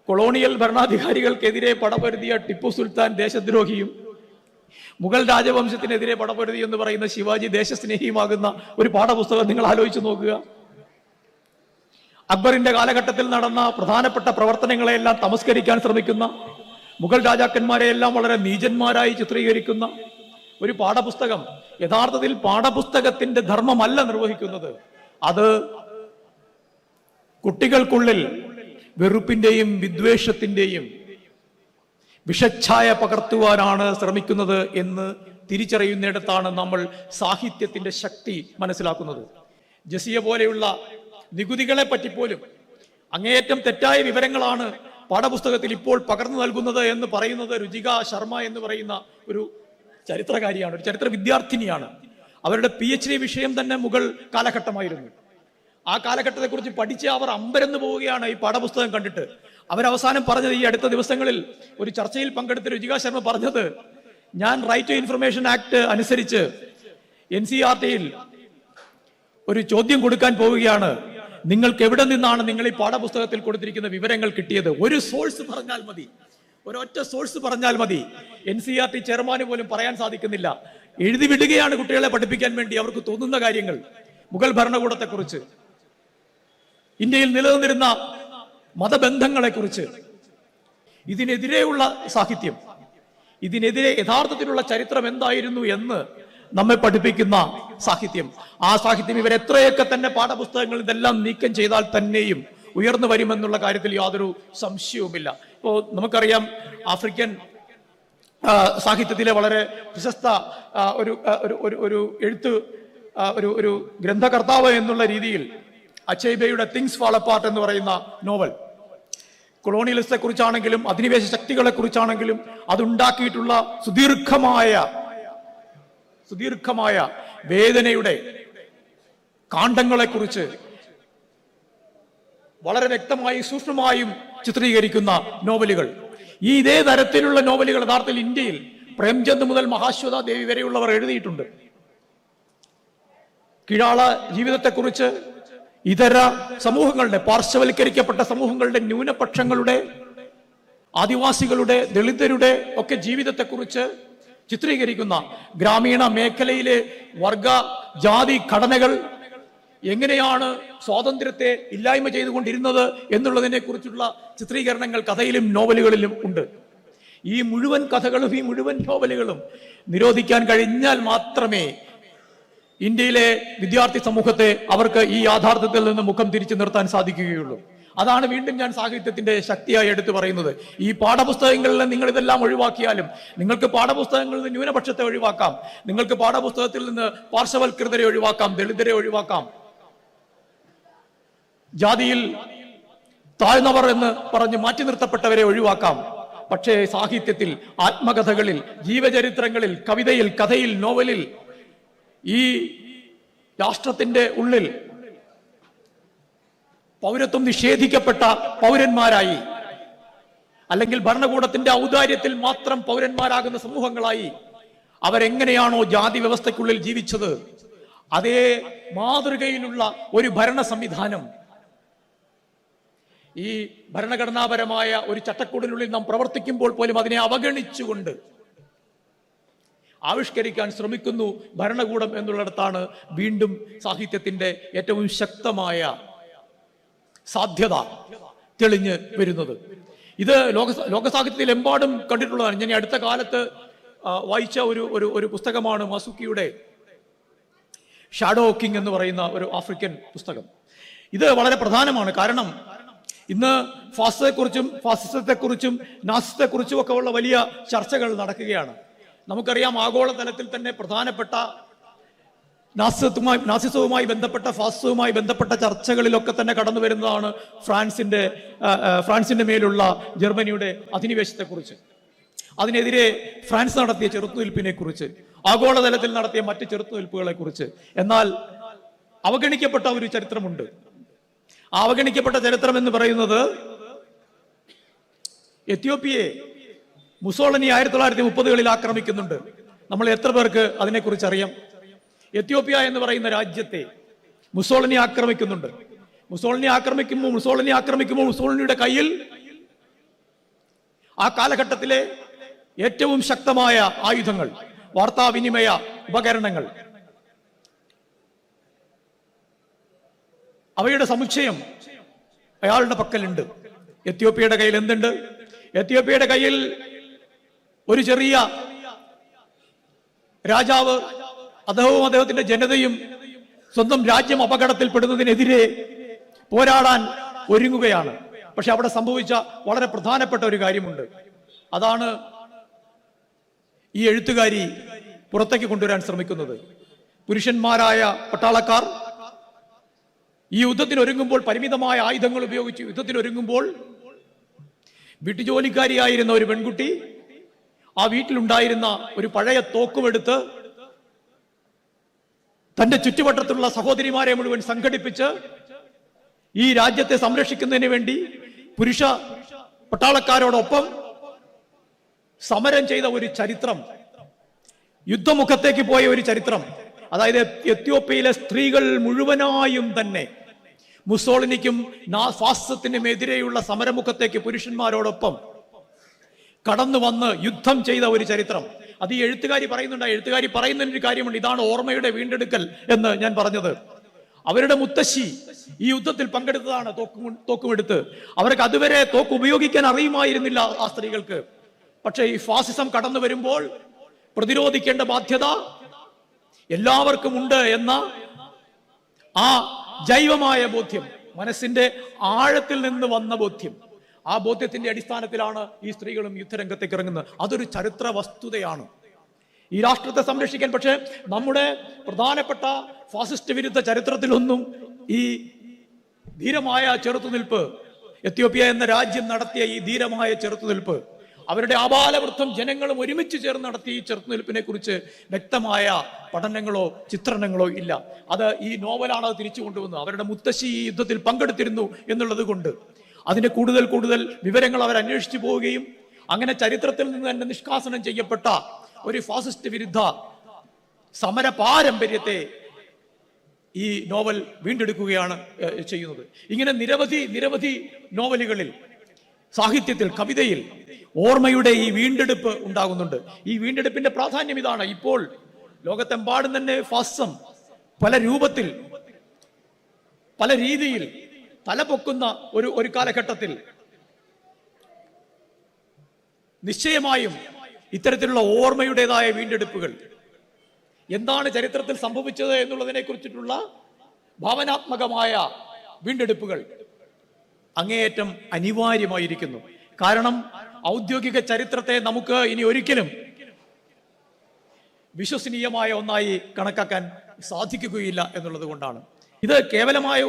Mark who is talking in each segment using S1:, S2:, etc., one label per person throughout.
S1: Colonial ഭരണാധികാരികൾക്കെതിരെ പടപൊരുതിയ Tipu Sultan ദേശദ്രോഹിയും Mughal രാജവംശത്തിനെതിരെ പടപൊരുതി എന്ന് പറയുന്ന ശിവാജി ദേശസ്നേഹിയുമാകുന്ന ഒരു പാഠപുസ്തകം നിങ്ങൾ ആലോചിച്ച് നോക്കുക. അക്ബറിന്റെ കാലഘട്ടത്തിൽ നടന്ന പ്രധാനപ്പെട്ട പ്രവർത്തനങ്ങളെയെല്ലാം തമസ്കരിക്കാൻ ശ്രമിക്കുന്ന, മുഗൾ രാജാക്കന്മാരെയെല്ലാം വളരെ നീചന്മാരായി ചിത്രീകരിക്കുന്ന ഒരു പാഠപുസ്തകം യഥാർത്ഥത്തിൽ പാഠപുസ്തകത്തിന്റെ ധർമ്മമല്ല നിർവഹിക്കുന്നത്. അത് കുട്ടികൾക്കുള്ളിൽ വെറുപ്പിന്റെയും വിദ്വേഷത്തിന്റെയും വിഷച്ഛായ പകർത്തുവാനാണ് ശ്രമിക്കുന്നത് എന്ന് തിരിച്ചറിയുന്നിടത്താണ് നമ്മൾ സാഹിത്യത്തിന്റെ ശക്തി മനസ്സിലാക്കുന്നത്. ജസിയ പോലെയുള്ള നികുതികളെ പറ്റിപ്പോലും അങ്ങേയറ്റം തെറ്റായ വിവരങ്ങളാണ് പാഠപുസ്തകത്തിൽ ഇപ്പോൾ പകർന്നു നൽകുന്നത് എന്ന് പറയുന്നത് രുചിക ശർമ്മ എന്ന് പറയുന്ന ഒരു ചരിത്രകാരിയാണ്, ഒരു ചരിത്ര വിദ്യാർത്ഥിനിയാണ്. അവരുടെ PhD വിഷയം തന്നെ മുഗൾ കാലഘട്ടമായിരുന്നു. ആ കാലഘട്ടത്തെക്കുറിച്ച് പഠിച്ച് അവർ അമ്പരന്ന് പോവുകയാണ് ഈ പാഠപുസ്തകം കണ്ടിട്ട്. അവരവസാനം പറഞ്ഞത്, ഈ അടുത്ത ദിവസങ്ങളിൽ ഒരു ചർച്ചയിൽ പങ്കെടുത്ത രുചിക ശർമ്മ പറഞ്ഞത്, ഞാൻ റൈറ്റ് ടു ഇൻഫർമേഷൻ ആക്ട് അനുസരിച്ച് NCERT-യിൽ ഒരു ചോദ്യം കൊടുക്കാൻ പോവുകയാണ്. നിങ്ങൾക്ക് എവിടെ നിന്നാണ് നിങ്ങൾ ഈ പാഠപുസ്തകത്തിൽ കൊടുത്തിരിക്കുന്ന വിവരങ്ങൾ കിട്ടിയത്? ഒരു സോഴ്സ് പറഞ്ഞാൽ മതി, ഒരൊറ്റ സോഴ്സ് പറഞ്ഞാൽ മതി. NCERT ചെയർമാന് പോലും പറയാൻ സാധിക്കുന്നില്ല. എഴുതി വിടുകയാണ് കുട്ടികളെ പഠിപ്പിക്കാൻ വേണ്ടി അവർക്ക് തോന്നുന്ന കാര്യങ്ങൾ. മുഗൾ ഭരണകൂടത്തെക്കുറിച്ച്, ഇന്ത്യയിൽ നിലനിന്നിരുന്ന മതബന്ധങ്ങളെക്കുറിച്ച്, ഇതിനെതിരെയുള്ള സാഹിത്യം, ഇതിനെതിരെ യഥാർത്ഥത്തിലുള്ള ചരിത്രം എന്തായിരുന്നു എന്ന് നമ്മെ പഠിപ്പിക്കുന്ന സാഹിത്യം. ആ സാഹിത്യം ഇവരെത്രയൊക്കെ തന്നെ പാഠപുസ്തകങ്ങൾ ഇതെല്ലാം നീക്കം ചെയ്താൽ തന്നെയും ഉയർന്നു വരുമെന്നുള്ള കാര്യത്തിൽ യാതൊരു സംശയവുമില്ല. ഇപ്പോൾ നമുക്കറിയാം, ആഫ്രിക്കൻ സാഹിത്യത്തിലെ വളരെ പ്രശസ്ത ഒരു എഴുത്ത് ഒരു ഗ്രന്ഥകർത്താവ് എന്നുള്ള രീതിയിൽ അച്ചൈബയുടെ തിങ്സ് ഫാൾ അപ്പാർട്ട് എന്ന് പറയുന്ന നോവൽ, കൊളോണിയലിസത്തെ കുറിച്ചാണെങ്കിലും അധിനിവേശ ശക്തികളെ കുറിച്ചാണെങ്കിലും അതുണ്ടാക്കിയിട്ടുള്ള സുദീർഘമായ വേദനയുടെ കാണ്ഡങ്ങളെക്കുറിച്ച് വളരെ വ്യക്തമായി സൂക്ഷ്മമായും ചിത്രീകരിക്കുന്ന നോവലുകൾ. ഈ ഇതേ തരത്തിലുള്ള നോവലുകൾ യഥാർത്ഥത്തിൽ ഇന്ത്യയിൽ പ്രേംചന്ദ് മുതൽ മഹാശ്വത ദേവി വരെയുള്ളവർ എഴുതിയിട്ടുണ്ട്. കീഴാള ജീവിതത്തെക്കുറിച്ച്, ഇതര സമൂഹങ്ങളുടെ, പാർശ്വവൽക്കരിക്കപ്പെട്ട സമൂഹങ്ങളുടെ, ന്യൂനപക്ഷങ്ങളുടെ, ആദിവാസികളുടെ, ദളിതരുടെ ഒക്കെ ജീവിതത്തെക്കുറിച്ച് ചിത്രീകരിക്കുന്ന, ഗ്രാമീണ മേഖലയിലെ വർഗ ജാതി ഘടനകൾ എങ്ങനെയാണ് സ്വാതന്ത്ര്യത്തെ ഇല്ലായ്മ ചെയ്തുകൊണ്ടിരുന്നത് എന്നുള്ളതിനെ കുറിച്ചുള്ള ചിത്രീകരണങ്ങൾ കഥയിലും നോവലുകളിലും ഉണ്ട്. ഈ മുഴുവൻ കഥകളും ഈ മുഴുവൻ നോവലുകളും നിരോധിക്കാൻ കഴിഞ്ഞാൽ മാത്രമേ ഇന്ത്യയിലെ വിദ്യാർത്ഥി സമൂഹത്തെ അവർക്ക് ഈ യാഥാർത്ഥ്യത്തിൽ നിന്ന് മുഖം തിരിച്ചു നിർത്താൻ സാധിക്കുകയുള്ളൂ. അതാണ് വീണ്ടും ഞാൻ സാഹിത്യത്തിന്റെ ശക്തിയായി എടുത്തു പറയുന്നത്. ഈ പാഠപുസ്തകങ്ങളിൽ നിങ്ങൾ ഇതെല്ലാം ഒഴിവാക്കിയാലും, നിങ്ങൾക്ക് പാഠപുസ്തകങ്ങളിൽ നിന്ന് ന്യൂനപക്ഷത്തെ ഒഴിവാക്കാം, നിങ്ങൾക്ക് പാഠപുസ്തകത്തിൽ നിന്ന് പാർശ്വവൽകൃതരെ ഒഴിവാക്കാം, ദളിതരെ ഒഴിവാക്കാം, ജാതിയിൽ താഴ്ന്നവർ എന്ന് പറഞ്ഞ് മാറ്റി നിർത്തപ്പെട്ടവരെ ഒഴിവാക്കാം. പക്ഷേ സാഹിത്യത്തിൽ, ആത്മകഥകളിൽ, ജീവചരിത്രങ്ങളിൽ, കവിതയിൽ, കഥയിൽ, നോവലിൽ ഈ രാഷ്ട്രത്തിന്റെ ഉള്ളിൽ പൗരത്വം നിഷേധിക്കപ്പെട്ട പൗരന്മാരായി, അല്ലെങ്കിൽ ഭരണകൂടത്തിന്റെ ഔദാര്യത്തിൽ മാത്രം പൗരന്മാരാകുന്ന സമൂഹങ്ങളായി അവരെങ്ങനെയാണോ ജാതി വ്യവസ്ഥയ്ക്കുള്ളിൽ ജീവിച്ചത്, അതേ മാതൃകയിലുള്ള ഒരു ഭരണ സംവിധാനം ഈ ഭരണഘടനാപരമായ ഒരു ചട്ടക്കൂടിനുള്ളിൽ നാം പ്രവർത്തിക്കുമ്പോൾ പോലും അതിനെ അവഗണിച്ചുകൊണ്ട് ആവിഷ്കരിക്കാൻ ശ്രമിക്കുന്നു ഭരണകൂടം എന്നുള്ളിടത്താണ് വീണ്ടും സാഹിത്യത്തിന്റെ ഏറ്റവും ശക്തമായ സാധ്യത തെളിഞ്ഞ് വരുന്നത്. ഇത് ലോകസാഹിത്യത്തിൽ എമ്പാടും കണ്ടിട്ടുള്ളതാണ്. ഞാൻ അടുത്ത കാലത്ത് വായിച്ച ഒരു പുസ്തകമാണ് മാസുക്കിയുടെ ഷാഡോ കിങ് എന്ന് പറയുന്ന ഒരു ആഫ്രിക്കൻ പുസ്തകം. ഇത് വളരെ പ്രധാനമാണ്. കാരണം ഇന്ന് ഫാസിസത്തെക്കുറിച്ചും നാസിസത്തെക്കുറിച്ചും ഒക്കെ ഉള്ള വലിയ ചർച്ചകൾ നടക്കുകയാണ്. നമുക്കറിയാം, ആഗോളതലത്തിൽ തന്നെ പ്രധാനപ്പെട്ട നാസിസവുമായി ബന്ധപ്പെട്ട, ഫാസിസവുമായി ബന്ധപ്പെട്ട ചർച്ചകളിലൊക്കെ തന്നെ കടന്നു വരുന്നതാണ് ഫ്രാൻസിന്റെ മേലുള്ള ജർമ്മനിയുടെ അധിനിവേശത്തെക്കുറിച്ച്, അതിനെതിരെ ഫ്രാൻസ് നടത്തിയ ചെറുത്തുനിൽപ്പിനെ കുറിച്ച്, ആഗോളതലത്തിൽ നടത്തിയ മറ്റ് ചെറുത്തുനിൽപ്പുകളെ കുറിച്ച്. എന്നാൽ അവഗണിക്കപ്പെട്ട ഒരു ചരിത്രമുണ്ട്. ആ അവഗണിക്കപ്പെട്ട ചരിത്രം എന്ന് പറയുന്നത്, എത്യോപ്യയെ മുസോളിനി 1930-കളിൽ ആക്രമിക്കുന്നുണ്ട്. നമ്മൾ എത്ര പേർക്ക് അതിനെക്കുറിച്ച് അറിയാം? എത്യോപ്യ എന്ന് പറയുന്ന രാജ്യത്തെ മുസോളിനി ആക്രമിക്കുന്നുണ്ട്. മുസോളിനി ആക്രമിക്കുമ്പോൾ മുസോളിനിയുടെ കയ്യിൽ ആ കാലഘട്ടത്തിലെ ഏറ്റവും ശക്തമായ ആയുധങ്ങൾ, വാർത്താവിനിമയ ഉപകരണങ്ങൾ, അവയുടെ സമുച്ചയം അയാളുടെ പക്കലുണ്ട്. എത്യോപ്യയുടെ കയ്യിൽ എന്തുണ്ട്? എത്യോപ്യയുടെ കയ്യിൽ ഒരു ചെറിയ രാജാവ് അദ്ദേഹത്തിന്റെ ജനതയും സ്വന്തം രാജ്യം അപകടത്തിൽപ്പെടുന്നതിനെതിരെ പോരാടാൻ ഒരുങ്ങുകയാണ്. പക്ഷെ അവിടെ സംഭവിച്ച വളരെ പ്രധാനപ്പെട്ട ഒരു കാര്യമുണ്ട്. അതാണ് ഈ എഴുത്തുകാരി പുറത്തേക്ക് കൊണ്ടുവരാൻ ശ്രമിക്കുന്നത്. പുരുഷന്മാരായ പട്ടാളക്കാർ ഈ യുദ്ധത്തിനൊരുങ്ങുമ്പോൾ, പരിമിതമായ ആയുധങ്ങൾ ഉപയോഗിച്ച് യുദ്ധത്തിനൊരുങ്ങുമ്പോൾ, വീട്ടുജോലിക്കാരിയായിരുന്ന ഒരു പെൺകുട്ടി ആ വീട്ടിലുണ്ടായിരുന്ന ഒരു പഴയ തോക്കുമെടുത്ത് തന്റെ ചുറ്റുവട്ടത്തുള്ള സഹോദരിമാരെ മുഴുവൻ സംഘടിപ്പിച്ച് ഈ രാജ്യത്തെ സംരക്ഷിക്കുന്നതിന് വേണ്ടി പുരുഷ പട്ടാളക്കാരോടൊപ്പം സമരം ചെയ്ത ഒരു ചരിത്രം, യുദ്ധമുഖത്തേക്ക് പോയ ഒരു ചരിത്രം. അതായത് എത്യോപ്യയിലെ സ്ത്രീകൾ മുഴുവനായും തന്നെ മുസോളിനിക്കും ഫാസിസത്തിനും എതിരെയുള്ള സമരമുഖത്തേക്ക് പുരുഷന്മാരോടൊപ്പം കടന്നു വന്ന് യുദ്ധം ചെയ്ത ഒരു ചരിത്രം. അത് ഈ എഴുത്തുകാരി പറയുന്നുണ്ട്. എഴുത്തുകാരി പറയുന്നതിനൊരു കാര്യമുണ്ട്. ഇതാണ് ഓർമ്മയുടെ വീണ്ടെടുക്കൽ എന്ന് ഞാൻ പറഞ്ഞത്. അവരുടെ മുത്തശ്ശി ഈ യുദ്ധത്തിൽ പങ്കെടുത്തതാണ്, തോക്കുമെടുത്ത്. അവർക്ക് അതുവരെ തോക്ക് ഉപയോഗിക്കാൻ അറിയുമായിരുന്നില്ല ആ സ്ത്രീകൾക്ക്. പക്ഷേ ഈ ഫാസിസം കടന്നു വരുമ്പോൾ പ്രതിരോധിക്കേണ്ട ബാധ്യത എല്ലാവർക്കും ഉണ്ട് എന്ന ആ ജൈവമായ ബോധ്യം, മനസ്സിന്റെ ആഴത്തിൽ നിന്ന് വന്ന ബോധ്യം, ആ ബോധ്യത്തിന്റെ അടിസ്ഥാനത്തിലാണ് ഈ സ്ത്രീകളും യുദ്ധരംഗത്തേക്ക് ഇറങ്ങുന്നത്. അതൊരു ചരിത്ര വസ്തുതയാണ്. ഈ രാഷ്ട്രത്തെ സംരക്ഷിക്കാൻ. പക്ഷേ നമ്മുടെ പ്രധാനപ്പെട്ട ഫാസിസ്റ്റ് വിരുദ്ധ ചരിത്രത്തിലൊന്നും ഈ ധീരമായ ചെറുത്തുനിൽപ്പ്, എത്യോപ്യ എന്ന രാജ്യം നടത്തിയ ഈ ധീരമായ ചെറുത്തുനിൽപ്പ്, അവരുടെ ആബാലവൃദ്ധം ജനങ്ങളും ഒരുമിച്ച് ചേർന്ന് നടത്തിയ ഈ ചെറുത്തുനിൽപ്പിനെ കുറിച്ച് വ്യക്തമായ പഠനങ്ങളോ ചിത്രണങ്ങളോ ഇല്ല. അത് ഈ നോവലാണ് അത് തിരിച്ചു കൊണ്ടുവന്നത്. അവരുടെ മുത്തശ്ശി ഈ യുദ്ധത്തിൽ പങ്കെടുത്തിരുന്നു എന്നുള്ളത് കൊണ്ട് അതിന്റെ കൂടുതൽ വിവരങ്ങൾ അവർ അന്വേഷിച്ചു പോവുകയും അങ്ങനെ ചരിത്രത്തിൽ നിന്ന് തന്നെ നിഷ്കാസനം ചെയ്യപ്പെട്ട ഒരു ഫാസിസ്റ്റ് വിരുദ്ധ സമര പാരമ്പര്യത്തെ ഈ നോവൽ വീണ്ടെടുക്കുകയാണ് ചെയ്യുന്നത്. ഇങ്ങനെ നിരവധി നോവലുകളിൽ, സാഹിത്യത്തിൽ, കവിതയിൽ ഓർമ്മയുടെ ഈ വീണ്ടെടുപ്പ് ഉണ്ടാകുന്നുണ്ട്. ഈ വീണ്ടെടുപ്പിന്റെ പ്രാധാന്യം ഇതാണ്. ഇപ്പോൾ ലോകത്തെമ്പാടും തന്നെ ഫാസിസം പല രൂപത്തിൽ, പല രീതിയിൽ തലപൊക്കുന്ന ഒരു കാലഘട്ടത്തിൽ നിശ്ചയമായും ഇത്തരത്തിലുള്ള ഓർമ്മയുടേതായ വീണ്ടെടുപ്പുകൾ, എന്താണ് ചരിത്രത്തിൽ സംഭവിച്ചത് എന്നുള്ളതിനെ കുറിച്ചിട്ടുള്ള ഭാവനാത്മകമായ വീണ്ടെടുപ്പുകൾ അങ്ങേയറ്റം അനിവാര്യമായിരിക്കുന്നു. കാരണം ഔദ്യോഗിക ചരിത്രത്തെ നമുക്ക് ഇനി ഒരിക്കലും വിശ്വസനീയമായ ഒന്നായി കണക്കാക്കാൻ സാധിക്കുകയില്ല എന്നുള്ളത് കൊണ്ടാണ്. ഇത് കേവലമായ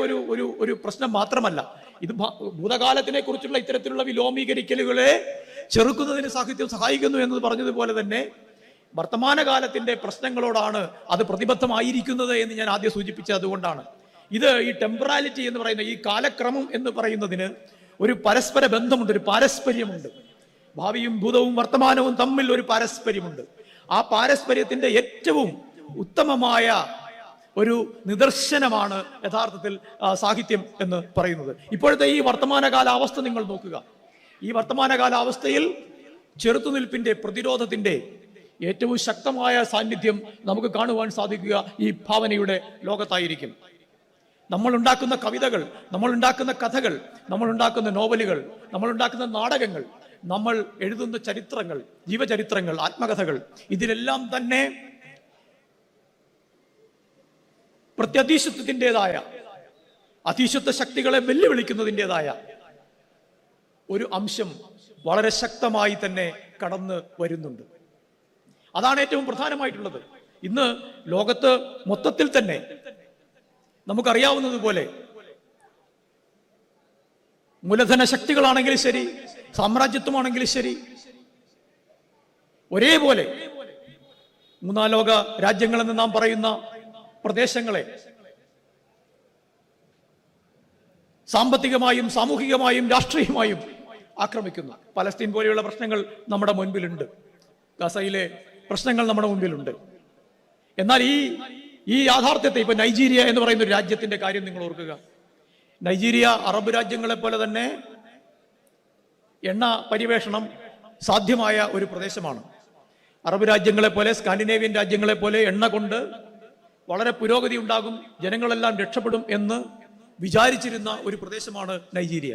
S1: ഒരു പ്രശ്നം മാത്രമല്ല. ഇത് ഭൂതകാലത്തിനെ കുറിച്ചുള്ള ഇത്തരത്തിലുള്ള വിലോമീകരിക്കലുകളെ ചെറുക്കുന്നതിന് സാഹിത്യം സഹായിക്കുന്നു എന്ന് പറഞ്ഞതുപോലെ തന്നെ വർത്തമാനകാലത്തിന്റെ പ്രശ്നങ്ങളോടാണ് അത് പ്രതിബദ്ധമായിരിക്കുന്നത് എന്ന് ഞാൻ ആദ്യം സൂചിപ്പിച്ചത് അതുകൊണ്ടാണ്. ഇത് ഈ ടെമ്പറാലിറ്റി എന്ന് പറയുന്ന ഈ കാലക്രമം എന്ന് പറയുന്നതിന് ഒരു പരസ്പര ബന്ധമുണ്ട്, ഒരു പാരസ്പര്യമുണ്ട്. ഭാവിയും ഭൂതവും വർത്തമാനവും തമ്മിൽ ഒരു പാരസ്പര്യമുണ്ട്. ആ പാരസ്പര്യത്തിന്റെ ഏറ്റവും ഉത്തമമായ ഒരു നിദർശനമാണ് യഥാർത്ഥത്തിൽ സാഹിത്യം എന്ന് പറയുന്നത്. ഇപ്പോഴത്തെ ഈ വർത്തമാനകാല അവസ്ഥ നിങ്ങൾ നോക്കുക. ഈ വർത്തമാനകാല അവസ്ഥയിൽ ചെറുത്തുനിൽപ്പിന്റെ, പ്രതിരോധത്തിന്റെ ഏറ്റവും ശക്തമായ സാന്നിധ്യം നമുക്ക് കാണുവാൻ സാധിക്കുക ഈ ഭാവനയുടെ ലോകത്തായിരിക്കും. നമ്മൾ ഉണ്ടാക്കുന്ന കവിതകൾ, നമ്മൾ ഉണ്ടാക്കുന്ന കഥകൾ, നമ്മൾ ഉണ്ടാക്കുന്ന നോവലുകൾ, നമ്മൾ ഉണ്ടാക്കുന്ന നാടകങ്ങൾ, നമ്മൾ എഴുതുന്ന ചരിത്രങ്ങൾ, ജീവചരിത്രങ്ങൾ, ആത്മകഥകൾ, ഇതിലെല്ലാം തന്നെ പ്രത്യധീശത്വത്തിൻ്റെതായ, അധീശത്വ ശക്തികളെ വെല്ലുവിളിക്കുന്നതിൻ്റെതായ ഒരു അംശം വളരെ ശക്തമായി തന്നെ കടന്നു വരുന്നുണ്ട്. അതാണ് ഏറ്റവും പ്രധാനമായിട്ടുള്ളത്. ഇന്ന് ലോകത്ത് മൊത്തത്തിൽ തന്നെ നമുക്കറിയാവുന്നതുപോലെ മൂലധന ശക്തികളാണെങ്കിലും ശരി, സാമ്രാജ്യത്വമാണെങ്കിലും ശരി, ഒരേപോലെ മൂന്നാം ലോക രാജ്യങ്ങളെന്ന് നാം പറയുന്ന പ്രദേശങ്ങളെ സാമ്പത്തികമായും സാമൂഹികമായും രാഷ്ട്രീയമായും ആക്രമിക്കുന്നു. പലസ്തീൻ പോലെയുള്ള പ്രശ്നങ്ങൾ നമ്മുടെ മുൻപിലുണ്ട്, ഗസയിലെ പ്രശ്നങ്ങൾ നമ്മുടെ മുൻപിലുണ്ട്. എന്നാൽ ഈ യാഥാർത്ഥ്യത്തെ, ഇപ്പൊ നൈജീരിയ എന്ന് പറയുന്ന ഒരു രാജ്യത്തിന്റെ കാര്യം നിങ്ങൾ ഓർക്കുക. നൈജീരിയ അറബ് രാജ്യങ്ങളെ പോലെ തന്നെ എണ്ണ പരിവേഷണം, സാധ്യമായ ഒരു പ്രദേശമാണ്. അറബ് രാജ്യങ്ങളെ പോലെ, സ്കാൻഡിനേവിയൻ രാജ്യങ്ങളെ പോലെ എണ്ണ കൊണ്ട് വളരെ പുരോഗതി ഉണ്ടാകും, ജനങ്ങളെല്ലാം രക്ഷപ്പെടും എന്ന് വിചാരിച്ചിരുന്ന ഒരു പ്രദേശമാണ് നൈജീരിയ.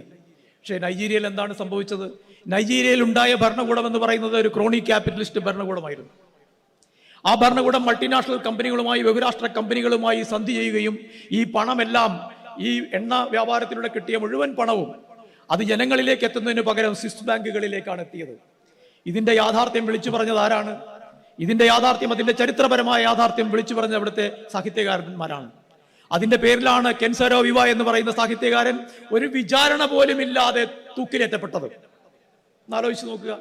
S1: പക്ഷേ നൈജീരിയയിൽ എന്താണ് സംഭവിച്ചത്? നൈജീരിയയിൽ ഉണ്ടായ ഭരണകൂടം എന്ന് പറയുന്നത് ഒരു ക്രോണി ക്യാപിറ്റലിസ്റ്റ് ഭരണകൂടമായിരുന്നു. ആ ഭരണകൂടം മൾട്ടിനാഷണൽ കമ്പനികളുമായി, ബഹുരാഷ്ട്ര കമ്പനികളുമായി സന്ധി ചെയ്യുകയും ഈ പണമെല്ലാം, ഈ എണ്ണ വ്യാപാരത്തിലൂടെ കിട്ടിയ മുഴുവൻ പണവും അത് ജനങ്ങളിലേക്ക് എത്തുന്നതിന് പകരം സ്വിസ് ബാങ്കുകളിലേക്കാണ് എത്തിയത്. ഇതിന്റെ യാഥാർത്ഥ്യം വിളിച്ചു പറഞ്ഞത് ആരാണ്? ഇതിന്റെ യാഥാർത്ഥ്യം, അതിന്റെ ചരിത്രപരമായ യാഥാർത്ഥ്യം വിളിച്ചു പറഞ്ഞ അവിടുത്തെ സാഹിത്യകാരന്മാരാണ്. അതിന്റെ പേരിലാണ് കെൻസരോ വിവ എന്ന് പറയുന്ന സാഹിത്യകാരൻ ഒരു വിചാരണ പോലും ഇല്ലാതെ തൂക്കിലേറ്റപ്പെട്ടത്. എന്നാലോചിച്ച് നോക്കുക,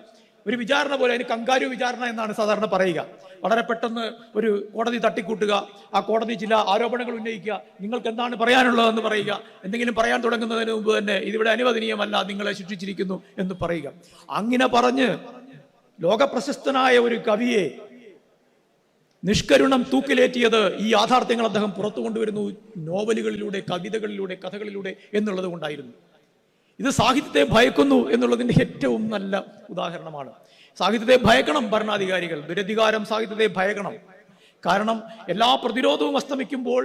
S1: ഒരു വിചാരണ പോലെ, അതിന് കങ്കാരു വിചാരണ എന്നാണ് സാധാരണ പറയുക. വളരെ പെട്ടെന്ന് ഒരു കോടതി തട്ടിക്കൂട്ടുക, ആ കോടതി ചില ആരോപണങ്ങൾ ഉന്നയിക്കുക, നിങ്ങൾക്ക് എന്താണ് പറയാനുള്ളതെന്ന് പറയുക, എന്തെങ്കിലും പറയാൻ തുടങ്ങുന്നതിന് മുമ്പ് തന്നെ ഇതിവിടെ അനുവദനീയമല്ല, നിങ്ങളെ ശിക്ഷിച്ചിരിക്കുന്നു എന്ന് പറയുക. അങ്ങനെ പറഞ്ഞ് ലോകപ്രശസ്തനായ ഒരു കവിയെ നിഷ്കരുണം തൂക്കിലേറ്റിയത് ഈ യാഥാർത്ഥ്യങ്ങൾ അദ്ദേഹം പുറത്തു കൊണ്ടുവരുന്നു നോവലുകളിലൂടെ, കവിതകളിലൂടെ, കഥകളിലൂടെ എന്നുള്ളത് കൊണ്ടായിരുന്നു. ഇത് സാഹിത്യത്തെ ഭയക്കുന്നു എന്നുള്ളതിന്റെ ഏറ്റവും നല്ല ഉദാഹരണമാണ്. സാഹിത്യത്തെ ഭയക്കണം ഭരണാധികാരികൾ, ദുരധികാരം സാഹിത്യത്തെ ഭയക്കണം. കാരണം എല്ലാ പ്രതിരോധവും അസ്തമിക്കുമ്പോൾ,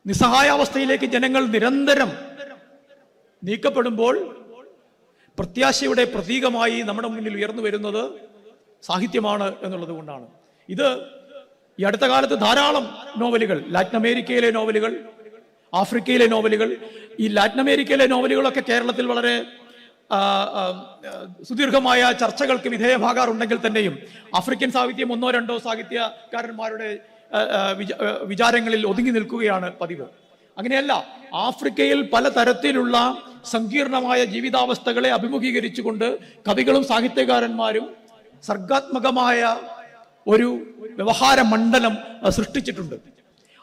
S1: നിസ്സഹായാവസ്ഥയിലേക്ക് ജനങ്ങൾ നിരന്തരം നീക്കപ്പെടുമ്പോൾ പ്രത്യാശയുടെ പ്രതീകമായി നമ്മുടെ മുന്നിൽ ഉയർന്നു വരുന്നത് സാഹിത്യമാണ് എന്നുള്ളത് കൊണ്ടാണ്. ഇത് ഈ അടുത്ത കാലത്ത് ധാരാളം നോവലുകൾ, ലാറ്റിൻ അമേരിക്കയിലെ നോവലുകൾ, ആഫ്രിക്കയിലെ നോവലുകൾ, ഈ ലാറ്റിൻ അമേരിക്കയിലെ നോവലുകളൊക്കെ കേരളത്തിൽ വളരെ സുദീർഘമായ ചർച്ചകൾക്ക് വിധേയമാകാറുണ്ടെങ്കിൽ തന്നെയും ആഫ്രിക്കൻ സാഹിത്യം ഒന്നോ രണ്ടോ സാഹിത്യകാരന്മാരുടെ വിചാരങ്ങളിൽ ഒതുങ്ങി നിൽക്കുകയാണ് പതിവ്. അങ്ങനെയല്ല, ആഫ്രിക്കയിൽ പലതരത്തിലുള്ള സങ്കീർണമായ ജീവിതാവസ്ഥകളെ അഭിമുഖീകരിച്ചുകൊണ്ട് കവികളും സാഹിത്യകാരന്മാരും സർഗാത്മകമായ ഒരു വ്യവഹാര മണ്ഡലം സൃഷ്ടിച്ചിട്ടുണ്ട്.